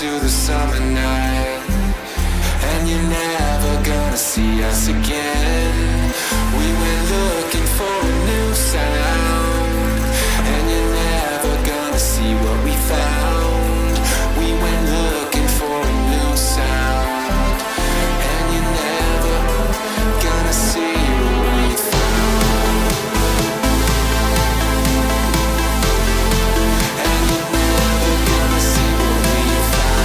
into the summer night, and you're never gonna see us again. We went looking for a new sound, and you're never gonna see what we found. We went looking for a new sound, and you're never gonna see what we found. And you're never gonna see what we found.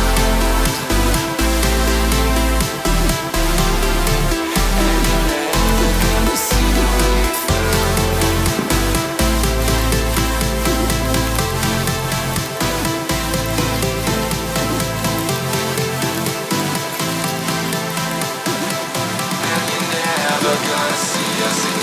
And you're never gonna see what we found. And you're never gonna see us again.